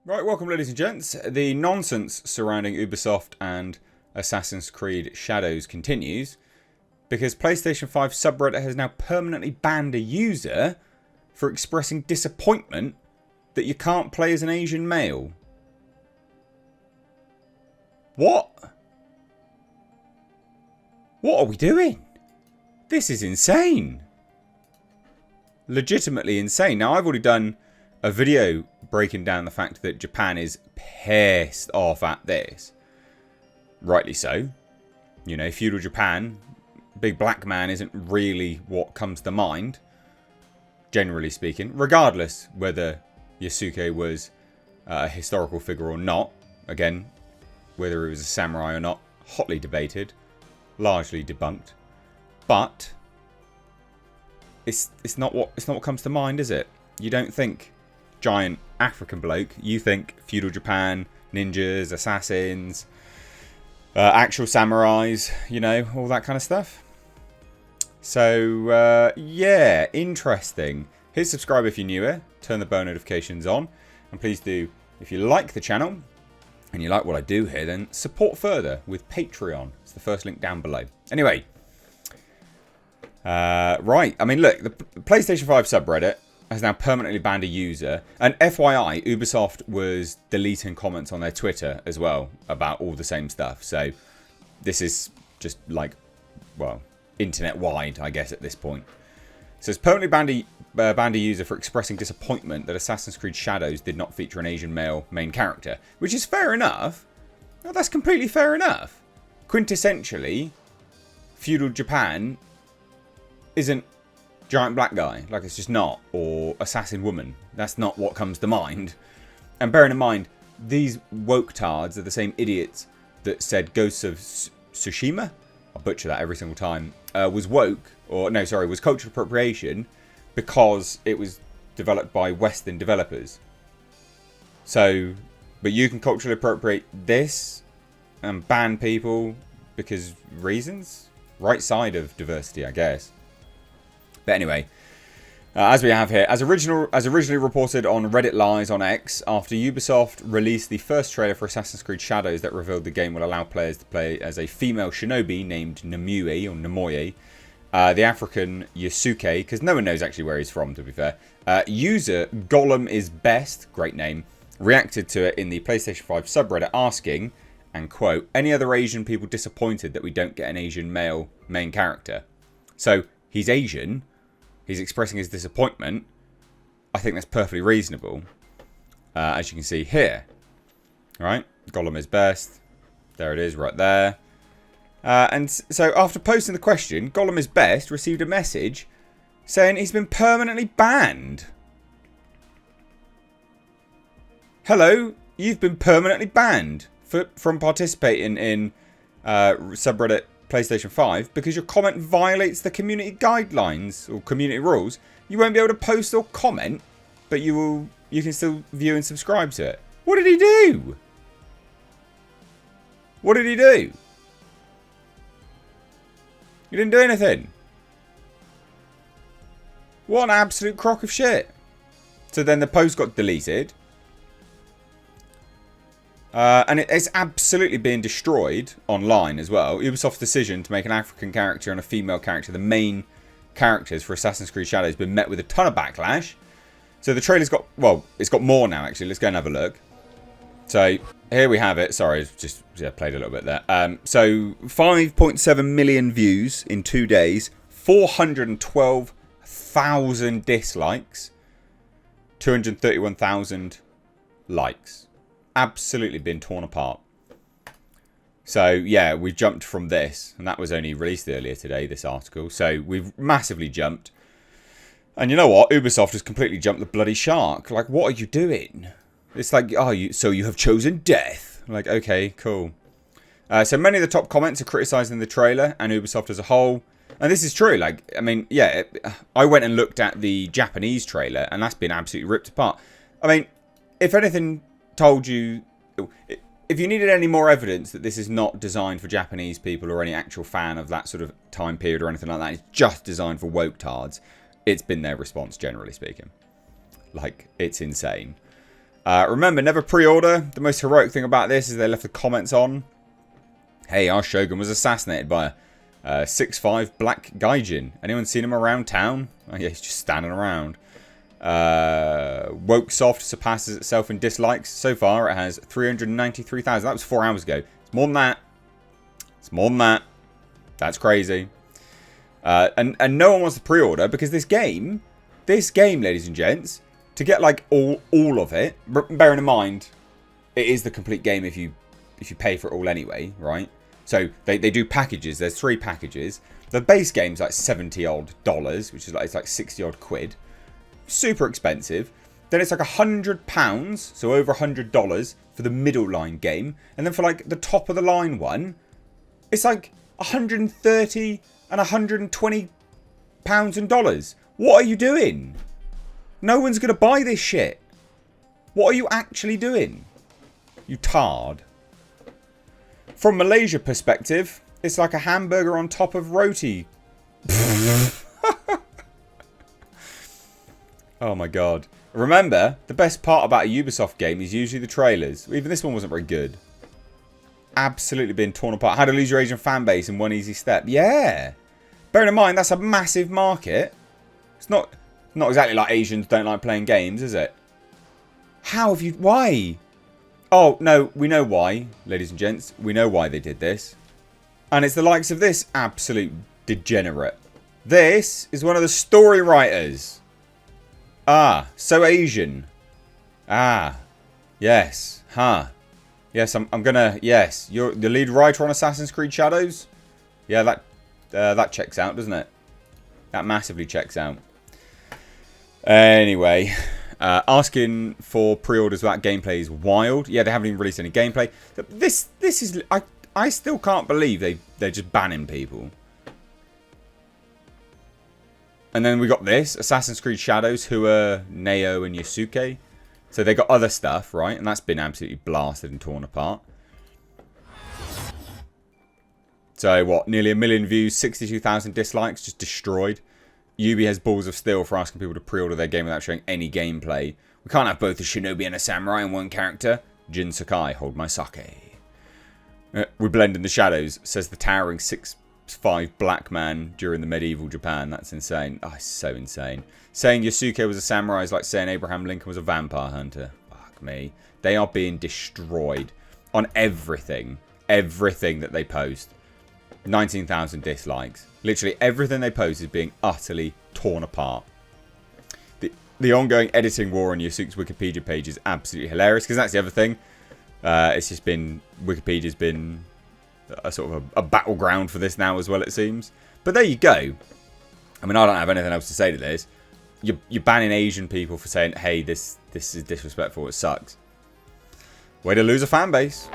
Right, welcome ladies and gents. The nonsense surrounding Ubisoft and Assassin's Creed Shadows continues because PlayStation 5 subreddit has now permanently banned a user for expressing disappointment that you can't play as an Asian male. What? What are we doing? This is insane. Legitimately insane. Now, I've already done a video breaking down the fact that Japan is pissed off at this. Rightly so. You know, feudal Japan, big black man isn't really what comes to mind, generally speaking, regardless whether Yasuke was a historical figure or not. Again, whether he was a samurai or not, hotly debated, largely debunked. But it's not what comes to mind, is it? You don't think giant African bloke, you think feudal Japan, ninjas, assassins, actual samurais, you know, all that kind of stuff. So, yeah, interesting. Hit subscribe if you're new here, turn the bell notifications on, and please do, if you like the channel, and you like what I do here, then support further with Patreon. It's the first link down below. Anyway, right, I mean, look, the PlayStation 5 subreddit has now permanently banned a user. And FYI, Ubisoft was deleting comments on their Twitter as well about all the same stuff. So this is just like, well, internet-wide, I guess, at this point. So it's permanently banned a user for expressing disappointment that Assassin's Creed Shadows did not feature an Asian male main character. Which is fair enough. Well, that's completely fair enough. Quintessentially, feudal Japan isn't giant black guy, like it's just not, or assassin woman. That's not what comes to mind. And bearing in mind, these woke tards are the same idiots that said Ghosts of Tsushima, I'll butcher that every single time, was woke, or no, sorry, was cultural appropriation because it was developed by Western developers. So, but you can culturally appropriate this and ban people because reasons? Right side of diversity, I guess. But anyway, as we have here, as originally reported on Reddit Lies on X, after Ubisoft released the first trailer for Assassin's Creed Shadows that revealed the game will allow players to play as a female shinobi named Namue, or Namoye, the African Yasuke, because no one knows actually where he's from, to be fair. User Gollum is Best, great name, reacted to it in the PlayStation 5 subreddit asking, and quote, any other Asian people disappointed that we don't get an Asian male main character? So, he's Asian. He's expressing his disappointment. I think that's perfectly reasonable. As you can see here. Alright, Gollum is Best. There it is, right there. And so after posting the question, Gollum is Best received a message saying he's been permanently banned. Hello, you've been permanently banned from participating in subreddit PlayStation 5 because your comment violates the community guidelines or community rules. You won't be able to post or comment, but you can still view and subscribe to it. What did he do? What did he do? He didn't do anything. What an absolute crock of shit. So then the post got deleted. And it's absolutely being destroyed online as well. Ubisoft's decision to make an African character and a female character the main characters for Assassin's Creed Shadows has been met with a ton of backlash. So the trailer's got, well, it's got more now actually. Let's go and have a look. So here we have it. Sorry, just played a little bit there. So 5.7 million views in 2 days, 412,000 dislikes, 231,000 likes. Absolutely been torn apart. So yeah, we've jumped from this, and that was only released earlier today, this article. So we've massively jumped. And you know what? Ubisoft has completely jumped the bloody shark. Like, what are you doing? It's like, oh, so you have chosen death. Like, okay, cool. So many of the top comments are criticising the trailer and Ubisoft as a whole. And this is true. Like, I mean, yeah, I went and looked at the Japanese trailer, and that's been absolutely ripped apart. I mean, if anything told you, if you needed any more evidence that this is not designed for Japanese people or any actual fan of that sort of time period or anything like that, it's just designed for woke tards, it's been their response, generally speaking. Like, it's insane. Remember, never pre-order. The most heroic thing about this is they left the comments on. Hey, our Shogun was assassinated by a 6'5" black gaijin. Anyone seen him around town? Oh yeah, he's just standing around. Wokesoft surpasses itself in dislikes. So far, it has 393,000. That was 4 hours ago. It's more than that. It's more than that. That's crazy. And no one wants to pre-order because this game, ladies and gents, to get like all of it, bearing in mind, it is the complete game if you pay for it all anyway, right? So they do packages. There's 3 packages. The base game's like $70 odd, which is like, it's like 60 odd quid. Super expensive. Then it's like £100, so over $100 for the middle line game. And then for like the top of the line one, it's like 130 and 120 pounds and dollars. What are you doing? No one's going to buy this shit. What are you actually doing? You tard. From Malaysia perspective, it's like a hamburger on top of roti. Oh my god. Remember, the best part about a Ubisoft game is usually the trailers. Even this one wasn't very good. Absolutely been torn apart. How to lose your Asian fan base in one easy step. Yeah. Bearing in mind, that's a massive market. It's not exactly like Asians don't like playing games, is it? How have you... Why? Oh, no, we know why, ladies and gents. We know why they did this. And it's the likes of this absolute degenerate. This is one of the story writers. Ah, so Asian. Ah, yes, huh. Yes, I'm gonna... Yes, you're the lead writer on Assassin's Creed Shadows? Yeah, that checks out, doesn't it? That massively checks out. Anyway... asking for pre-orders without gameplay is wild. Yeah, they haven't even released any gameplay. This is... I still can't believe they're just banning people. And then we got this. Assassin's Creed Shadows, who are Neo and Yasuke. So they got other stuff, right? And that's been absolutely blasted and torn apart. So what? Nearly 1 million views, 62,000 dislikes, just destroyed. Ubi has balls of steel for asking people to pre-order their game without showing any gameplay. We can't have both a shinobi and a samurai in one character. Jin Sakai, hold my sake. We blend in the shadows, says the towering 6'5" black man during the medieval Japan. That's insane. Oh, it's so insane. Saying Yasuke was a samurai is like saying Abraham Lincoln was a vampire hunter. Fuck me. They are being destroyed on everything. Everything that they post. 19,000 dislikes. Literally everything they post is being utterly torn apart. The ongoing editing war on Yasuke's Wikipedia page is absolutely hilarious, because that's the other thing. It's just been... Wikipedia's been a sort of a battleground for this now as well, it seems. But there you go. I mean, I don't have anything else to say to this. You're banning Asian people for saying, hey, this is disrespectful, it sucks. Way to lose a fan base.